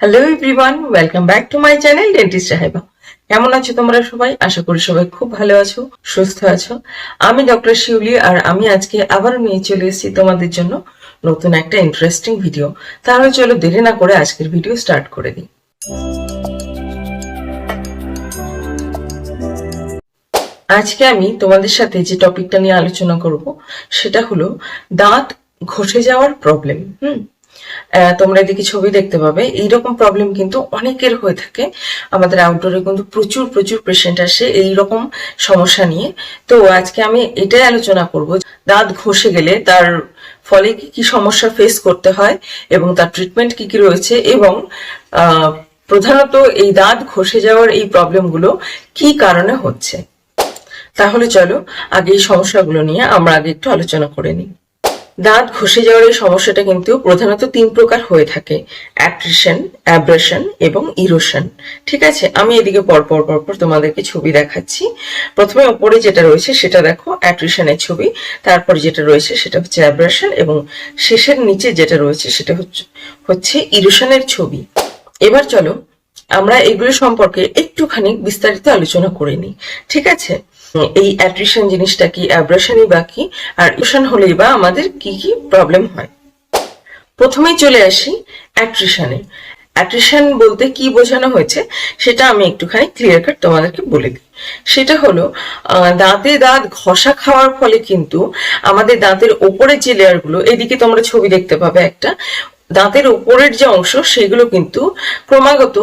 Hello everyone, welcome back to my channel dentist সাহেবা। কেমন আছো তোমরা সবাই? আশা করি সবাই খুব ভালো আছো, সুস্থ আছো। আমি ডক্টর শিউলি, আর আমি আজকে আবার নিয়ে চলে এসেছি তোমাদের জন্য নতুন একটা ইন্টারেস্টিং ভিডিও। তাহলে চলো দেরি না করে আজকের ভিডিও স্টার্ট করে দিই। আজকে আমি তোমাদের সাথে যে টপিকটা নিয়ে আলোচনা করব সেটা হলো দাঁত ঘষে যাওয়ার প্রবলেম। তোমরা এদিকে ছবি দেখতে পাবে। এইরকম প্রবলেম কিন্তু অনেকের হয়ে থাকে। আমাদের আউটডোরে কিন্তু প্রচুর প্রচুর পেশেন্ট আসে এইরকম সমস্যা নিয়ে। তো আজকে আমি এটাই আলোচনা করব, দাঁত ঘষে গেলে তার ফলে কি কি সমস্যা ফেস করতে হয় এবং তার ট্রিটমেন্ট কি কি রয়েছে, এবং প্রধানত এই দাঁত ঘষে যাওয়ার এই প্রবলেমগুলো কি কারণে হচ্ছে। তাহলে চলো আগে এই সমস্যাগুলো নিয়ে আমরা আগে একটু আলোচনা করে নিই। দাঁত ঘষে যাওয়ার এই সমস্যাটা কিন্তু প্রধানত 3 প্রকার হয়ে থাকে: অ্যাট্রিশন, অ্যাব্রেশন এবং ইরোশন। ঠিক আছে, আমি এদিকে পরপর তোমাদেরকে ছবি দেখাচ্ছি। প্রথমে উপরে যেটা রয়েছে সেটা দেখো, অ্যাট্রিশনের ছবি। তারপর যেটা রয়েছে সেটা হচ্ছে অ্যাব্রেশন, এবং শেষের নিচে যেটা রয়েছে সেটা হচ্ছে ইরোশনের ছবি। এবার চলো আমরা এগুলো সম্পর্কে একটুখানি বিস্তারিত আলোচনা করে নিই। ঠিক আছে, এই অ্যাট্রিশন জিনিসটা কি, অ্যাব্রেশনই বা কি, আর ইরোশন হলেই বা আমাদের কি কি প্রবলেম হয়। প্রথমেই চলে আসি অ্যাট্রিশনে। অ্যাট্রিশন বলতে কি বোঝানো হয়েছে সেটা আমি একটুখানি ক্লিয়ার কাট তোমাদেরকে বলে দিই। সেটা হলো দাঁতে দাঁত ঘষা খাওয়ার ফলে কিন্তু আমাদের দাঁতের ওপরের যে লেয়ারগুলো, এদিকে তোমরা ছবি দেখতে পাবে একটা, দাঁতের উপরের যে অংশ সেগুলো কিন্তু ক্রমাগত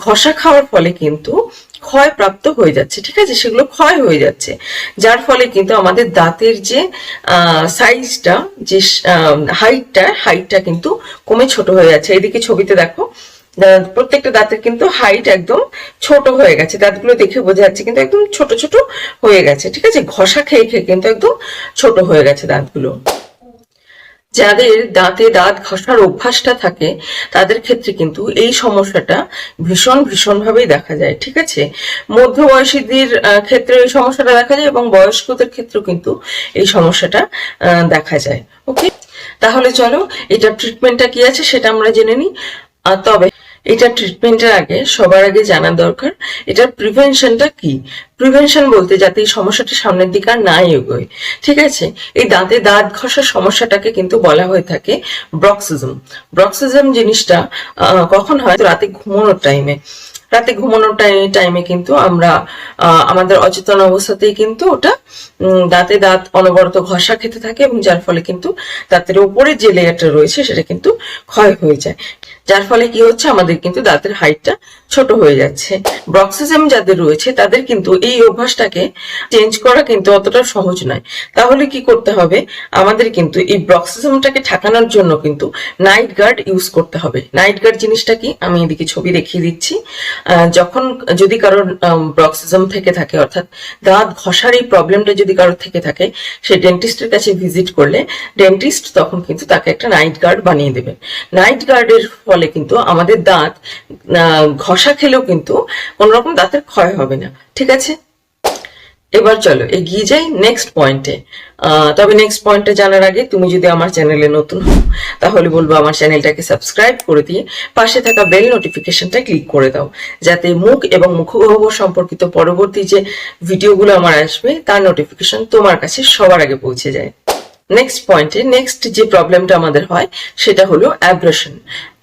ঘষা খাওয়ার ফলে কিন্তু ক্ষয়প্রাপ্ত হয়ে যাচ্ছে। ঠিক আছে, সেগুলো ক্ষয় হয়ে যাচ্ছে, যার ফলে কিন্তু আমাদের দাঁতের যে সাইজটা, যে হাইটটা কিন্তু কমে ছোট হয়ে যাচ্ছে। এদিকে ছবিতে দেখো প্রত্যেকটা দাঁতের কিন্তু হাইট একদম ছোট হয়ে গেছে। দাঁতগুলো দেখে বোঝা যাচ্ছে কিন্তু একদম ছোট ছোট হয়ে গেছে। ঠিক আছে, ঘষা খেয়ে খেয়ে কিন্তু একদম ছোট হয়ে গেছে দাঁতগুলো। যাদের দাঁতে দাঁত ঘষার অভ্যাসটা থাকে তাদের ক্ষেত্রে কিন্তু এই সমস্যাটা ভীষণ ভাবেই দেখা যায়। ঠিক আছে, মধ্যবয়সীদের ক্ষেত্রে এই সমস্যাটা দেখা যায়, এবং বয়স্কদের ক্ষেত্রেও কিন্তু এই সমস্যাটা দেখা যায়। ওকে, তাহলে চলো এটা ট্রিটমেন্টটা কি আছে সেটা আমরা জেনে নিই। তবে এটা ট্রিটমেন্টের আগে সবার আগে জানা দরকার এটার প্রিভেনশনটা কি। প্রিভেনশন বলতে যাতে এই সমস্যাটা সামনের দিকে আর না এগোয়। ঠিক আছে, এই দাঁতে দাঁত ঘষার সমস্যাটাকে কিন্তু বলা হয়ে থাকে ব্রক্সিজম। ব্রক্সিজম জিনিসটা কখন হয়? রাতে ঘুমানোর টাইমে। রাতে ঘুমানোর টাইমে কিন্তু আমরা আমাদের অচেতন অবস্থাতেই কিন্তু ওটা দাঁতে দাঁত অনবরত ঘষা খেতে থাকে, এবং যার ফলে কিন্তু দাঁতের উপরে যে লেয়ারটা রয়েছে সেটা কিন্তু ক্ষয় হয়ে যায়, যার ফলে কি হচ্ছে আমাদের কিন্তু দাঁতের হাইটটা ছোট হয়ে যাচ্ছে। ব্রক্সিজম যাদের রয়েছে তাদের কিন্তু এই অভ্যাসটাকে চেঞ্জ করা কিন্তু অতটা সহজ নয়। তাহলে কি করতে হবে? আমাদের কিন্তু এই ব্রক্সিজমটাকে ঠেকানোর জন্য কিন্তু নাইট গার্ড ইউজ করতে হবে। নাইট গার্ড জিনিসটা কি আমি এদিকে ছবি দেখিয়ে দিচ্ছি। যখন যদি কারোর ব্রক্সিজম থেকে থাকে, অর্থাৎ দাঁত ঘষার এই প্রবলেমটা যদি কারোর থেকে থাকে, সে ডেন্টিস্টের কাছে ভিজিট করলে ডেন্টিস্ট তখন কিন্তু তাকে একটা নাইট গার্ড বানিয়ে দেবেন। নাইট গার্ডের ফলে কিন্তু আমাদের দাঁত ঘষা খেলেও কিন্তু কোনোরকম দাঁতের ক্ষয় হবে না। ঠিক আছে, এবার চলো এগিয়ে যাই নেক্সট পয়েন্টে। তবে নেক্সট পয়েন্টে জানার আগে তুমি যদি আমার চ্যানেলে নতুন হও তাহলে বলবো আমার চ্যানেলটাকে সাবস্ক্রাইব করে দিয়ে পাশে থাকা বেল নোটিফিকেশনটা ক্লিক করে দাও, যাতে মুখ এবং মুখগহ্বর সম্পর্কিত পরবর্তী যে ভিডিওগুলো আমার আসবে তার নোটিফিকেশন তোমার কাছে সবার আগে পৌঁছে যায়। নেক্সট পয়েন্টে নেক্সট যে প্রবলেমটা আমাদের হয় সেটা হলো অ্যাব্রেশন।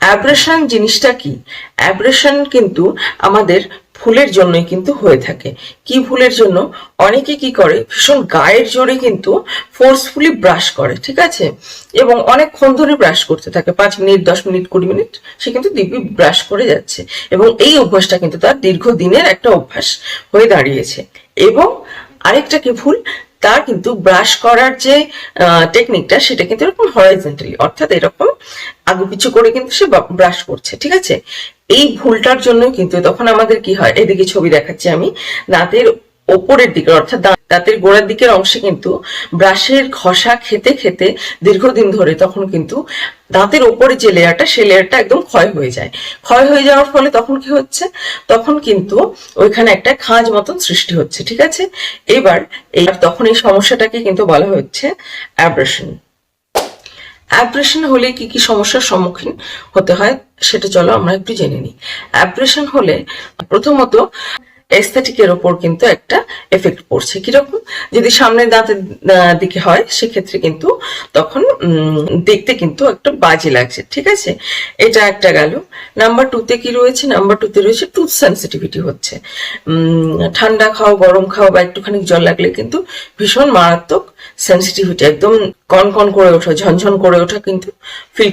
অ্যাব্রেশন জিনিসটা কি? অ্যাব্রেশন কিন্তু আমাদের ভুলের জন্যই কিন্তু হয়ে থাকে। কি ভুলের জন্য? অনেকে কি করে, ভীষণ গায়ের জোরে কিন্তু ফোর্সফুলি ব্রাশ করে। ঠিক আছে, এবং অনেকক্ষণ ধরে ব্রাশ করতে থাকে, 5 মিনিট 10 মিনিট 20 মিনিট সে কিন্তু দিব্যি ব্রাশ করে যাচ্ছে, এবং এই অভ্যাসটা কিন্তু তার দীর্ঘদিনের একটা অভ্যাস হয়ে দাঁড়িয়েছে। এবং আরেকটা কি ভুল, তার কিন্তু ব্রাশ করার যে টেকনিকটা সেটা কিন্তু এরকম হরাইজন্টালি, অর্থাৎ এরকম আগুপিছু করে কিন্তু সে ব্রাশ করছে। ঠিক আছে, এই ভুলটার জন্য কিন্তু তখন আমাদের কি হয়, এদিকে ছবি দেখাচ্ছি আমি, দাঁতের ওপরের দিকে অর্থাৎ দাঁতের গোড়ার দিকের অংশে কিন্তু ব্রাশের ঘষা খেতে খেতে দীর্ঘদিন ধরে তখন কিন্তু দাঁতের ওপরে যে লেয়ারটা সেই লেয়ারটা একদম ক্ষয় হয়ে যায়। ক্ষয় হয়ে যাওয়ার ফলে তখন কি হচ্ছে, তখন কিন্তু ওইখানে একটা খাঁজ মতন সৃষ্টি হচ্ছে। ঠিক আছে, এবার তখন এই সমস্যাটাকে কিন্তু বলা হচ্ছে অ্যাব্রেশন। অ্যাব্রেশন হলে কি কি সমস্যার সম্মুখীন হতে হয় সেটা চলো আমরা একটু জেনে নিই। অ্যাব্রেশন হলে প্রথমত এস্থেটিকের ওপর কিন্তু একটা এফেক্ট পড়ছে। কিরকম? যদি সামনের দাঁতের দিকে হয় সেক্ষেত্রে কিন্তু তখন দেখতে কিন্তু একটা বাজে লাগছে, ঠিক আছে? এটা একটা গেল। নাম্বার 2 তে কি রয়েছে? নাম্বার 2 তে রয়েছে টুথ সেন্সিটিভিটি হচ্ছে। ঠান্ডা খাও, গরম খাও বা একটুখানি জল লাগলে কিন্তু ভীষণ মারাত্মক সেন্সিটিভিটি, একদম কনকন করে ওঠা, ঝনঝন করে ওঠা কিন্তু ফিল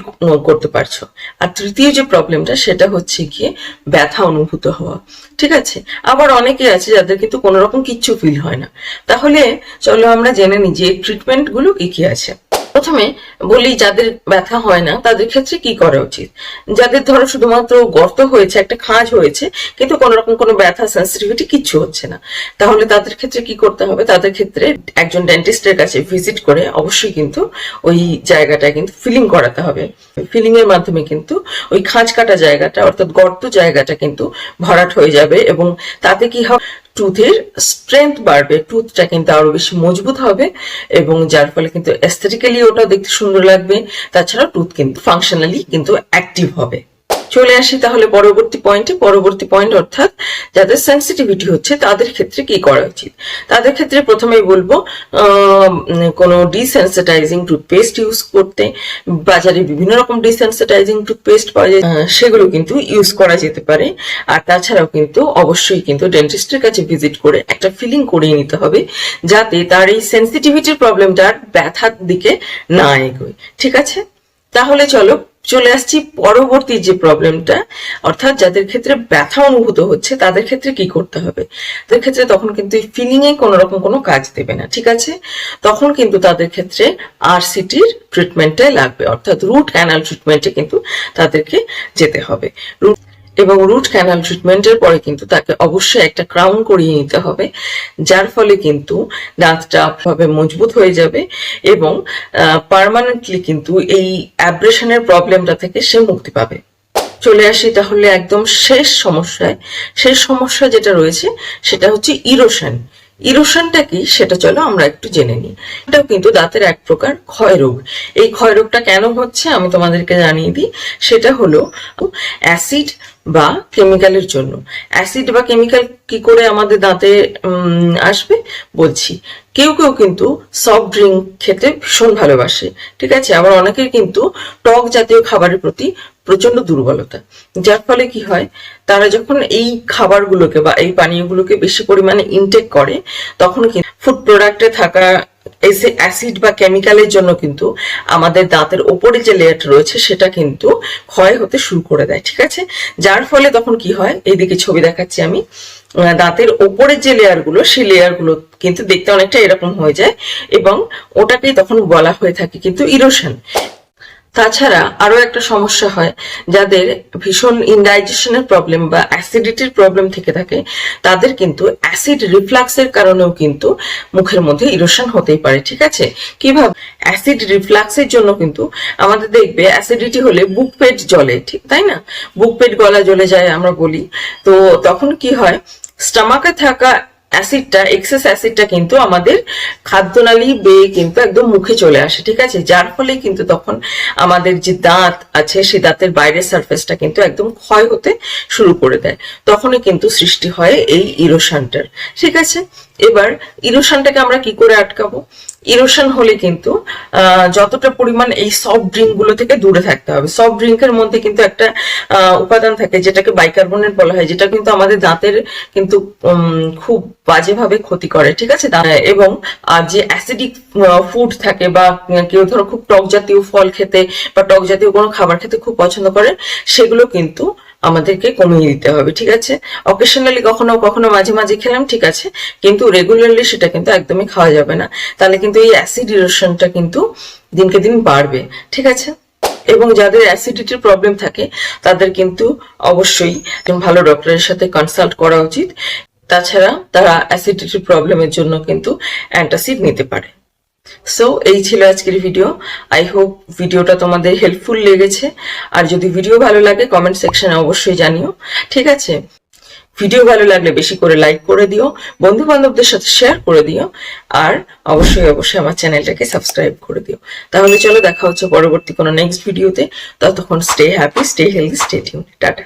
করতে পারছো। আর তৃতীয় যে প্রবলেমটা সেটা হচ্ছে গিয়ে ব্যথা অনুভূত হওয়া, ঠিক আছে? আবার অনেকে আছে যাদের কিন্তু কোনো রকম কিচ্ছু ফিল হয় না। তাহলে চলো আমরা জেনে নিই যে ট্রিটমেন্ট গুলো কি কি আছে। প্রথমে বলি যাদের ব্যথা হয় না তাদের ক্ষেত্রে কি করা উচিত। যাদের ধরো শুধুমাত্র গর্ত হয়েছে, একটা খাঁজ হয়েছে, কিন্তু কোনো রকম কোনো ব্যথা সেন্সিটিভিটি কিচ্ছু হচ্ছে না, তাহলে তাদের ক্ষেত্রে কি করতে হবে? তাদের ক্ষেত্রে একজন ডেন্টিস্টের কাছে ভিজিট করে অবশ্যই কিন্তু ওই জায়গাটা কিন্তু ফিলিং করাতে হবে। ফিলিং এর মাধ্যমে কিন্তু ওই খাঁজ কাটা জায়গাটা অর্থাৎ গর্ত জায়গাটা কিন্তু ভরাট হয়ে যাবে এবং তাতে কি হবে, টুথের স্ট্রেংথ বাড়বে, টুথটা কিন্তু আরো বেশি মজবুত হবে এবং যার ফলে কিন্তু এস্থেটিক্যালি ওটা দেখতে সুন্দর লাগবে। তাছাড়া টুথ কিন্তু ফাংশনালি কিন্তু অ্যাক্টিভ হবে। চলে আসি তাহলে পরবর্তী পয়েন্টে। পরবর্তী পয়েন্ট অর্থাৎ যাদের সেন্সিটিভিটি হচ্ছে তাদের ক্ষেত্রে কি করা উচিত। তাদের ক্ষেত্রে প্রথমেই বলবো কোনো ডিসেন্সিটাইজিং টুথপেস্ট ইউজ করতে। বাজারে বিভিন্ন রকম ডিসেন্সিটাইজিং টুথপেস্ট পাওয়া যায়, সেগুলো কিন্তু ইউজ করা যেতে পারে। আর তাছাড়াও কিন্তু অবশ্যই কিন্তু ডেন্টিস্টের কাছে ভিজিট করে একটা ফিলিং করিয়ে নিতে হবে যাতে তার এই সেন্সিটিভিটির প্রবলেমটা ব্যথার দিকে না এগোয়, ঠিক আছে? তাহলে চলে আসছি পরবর্তী যে প্রবলেমটা, অর্থাৎ যাদের ক্ষেত্রে ব্যথা অনুভূত হচ্ছে তাদের ক্ষেত্রে কি করতে হবে। তাদের ক্ষেত্রে তখন কিন্তু ফিলিং এ কোনো রকম কোনো কাজ দেবে না, ঠিক আছে? তখন কিন্তু তাদের ক্ষেত্রে আরসিটির ট্রিটমেন্টে লাগবে, অর্থাৎ রুট ক্যানাল ট্রিটমেন্টে কিন্তু তাদেরকে যেতে হবে। এবং রুট ক্যানাল ট্রিটমেন্টের পরে কিন্তু তাকে অবশ্যই একটা ক্রাউন করিয়ে নিতে হবে, যার ফলে কিন্তু দাঁতটা ভাবে মজবুত হয়ে যাবে এবং পার্মানেন্টলি কিন্তু এই অ্যাব্রেশনের প্রবলেমটা থেকে সে মুক্তি পাবে। চলে আসি তাহলে একদম শেষ সমস্যায়। শেষ সমস্যা যেটা রয়েছে সেটা হচ্ছে ইরোশন। ইরোশনটা কি সেটা চলো আমরা একটু জেনে নিই। এটাও কিন্তু দাঁতের এক প্রকার ক্ষয় রোগ। এই ক্ষয় রোগটা কেন হচ্ছে আমি তোমাদেরকে জানিয়ে দিই। সেটা হলো অ্যাসিড বা কেমিক্যালের জন্য। অ্যাসিড বা কেমিক্যাল কি করে আমাদের দাঁতে আসবে বলছি। কেউ কেউ কিন্তু সফট ড্রিঙ্ক খেতে ভীষণ ভালোবাসে, ঠিক আছে? আবার অনেকের কিন্তু টক জাতীয় খাবারের প্রতি প্রচন্ড দুর্বলতা, যার ফলে কি হয়, তারা যখন এই খাবারগুলোকে বা এই পানীয়গুলোকে বেশি পরিমাণে ইনটেক করে তখন কিন্তু ফুড প্রোডাক্টে থাকা অ্যাসিড বা কেমিক্যালের জন্য কিন্তু আমাদের দাঁতের ওপরে যে লেয়ারটা রয়েছে সেটা কিন্তু ক্ষয় হতে শুরু করে দেয়, ঠিক আছে? যার ফলে তখন কি হয়, এইদিকে ছবি দেখাচ্ছি আমি, দাঁতের ওপরের যে লেয়ার গুলো সেই লেয়ার গুলো কিন্তু দেখতে অনেকটা এরকম হয়ে যায় এবং ওটাকেই তখন বলা হয়ে থাকে কিন্তু ইরোশন। তাছাড়া আরো একটা সমস্যা হয়, যাদের ভীষণ ইনডাইজেশনের প্রবলেম বা অ্যাসিডিটির প্রবলেম থেকে থাকে তাদের কিন্তু অ্যাসিড রিফ্লাক্সের কারণেও কিন্তু মুখের মধ্যে ইরোশন হতেই পারে, ঠিক আছে? কিভাবে? অ্যাসিড রিফ্লাক্সের জন্য কিন্তু আমাদের দেখবে অ্যাসিডিটি হলে বুক পেট জ্বলে, ঠিক তাই না? বুক পেট গলা জ্বলে যায় আমরা বলি। তো তখন কি হয়, স্টমাকে থাকা অ্যাসিডটা, এক্সেস অ্যাসিডটা কিন্তু আমাদের খাদ্যনালী বেয়ে কিন্তু একদম মুখে চলে আসে, ঠিক আছে? যার ফলে কিন্তু তখন আমাদের যে দাঁত আছে সেই দাঁতের বাইরের সারফেসটা কিন্তু একদম ক্ষয় হতে শুরু করে দেয়। তখনই কিন্তু সৃষ্টি হয় এই ইরোশনটার, ঠিক আছে? এবার ইরোশনটাকে আমরা কি করে আটকাবো? ইরোশন হলে কিন্তু যতটা পরিমাণ এই সফট ড্রিঙ্ক গুলো থেকে দূরে থাকতে হবে। সফট ড্রিঙ্কের মধ্যে কিন্তু একটা উপাদান থাকে যেটাকে বাইকার্বনেট বলা হয়, যেটা কিন্তু আমাদের দাঁতের কিন্তু খুব বাজেভাবে ক্ষতি করে, ঠিক আছে? এবং যে অ্যাসিডিক ফুড থাকে বা কেউ ধরো খুব টক জাতীয় ফল খেতে বা টক জাতীয় কোনো খাবার খেতে খুব পছন্দ করে, সেগুলো কিন্তু আমাদেরকে কমিয়ে দিতে হবে, ঠিক আছে? অকেশনালি কখনো কখনো মাঝে মাঝে খেলাম, ঠিক আছে, কিন্তু রেগুলারলি সেটা কিন্তু একদমই খাওয়া যাবে না, তাহলে কিন্তু এই অ্যাসিড ইরোশনটা কিন্তু দিনকে দিন বাড়বে, ঠিক আছে? এবং যাদের অ্যাসিডিটির প্রবলেম থাকে তাদের কিন্তু অবশ্যই ভালো ডক্টরের সাথে কনসাল্ট করা উচিত। তাছাড়া তারা অ্যাসিডিটির প্রবলেমের জন্য কিন্তু অ্যান্টাসিড নিতে পারে। সো এই ছিল আজকের ভিডিও। আই হোপ ভিডিওটা তোমাদের হেল্পফুল লেগেছে। আর যদি ভিডিও ভালো লাগে কমেন্ট সেকশনে অবশ্যই জানিও, ঠিক আছে? ভিডিও ভালো লাগলে বেশি করে লাইক করে দিও, বন্ধু বান্ধবদের সাথে শেয়ার করে দিও, আর অবশ্যই অবশ্যই আমার চ্যানেলটাকে সাবস্ক্রাইব করে দিও। তাহলে চলো দেখা হচ্ছে পরবর্তী কোনো নেক্সট ভিডিওতে। ততক্ষণ stay happy, stay healthy, stay tune. Tata.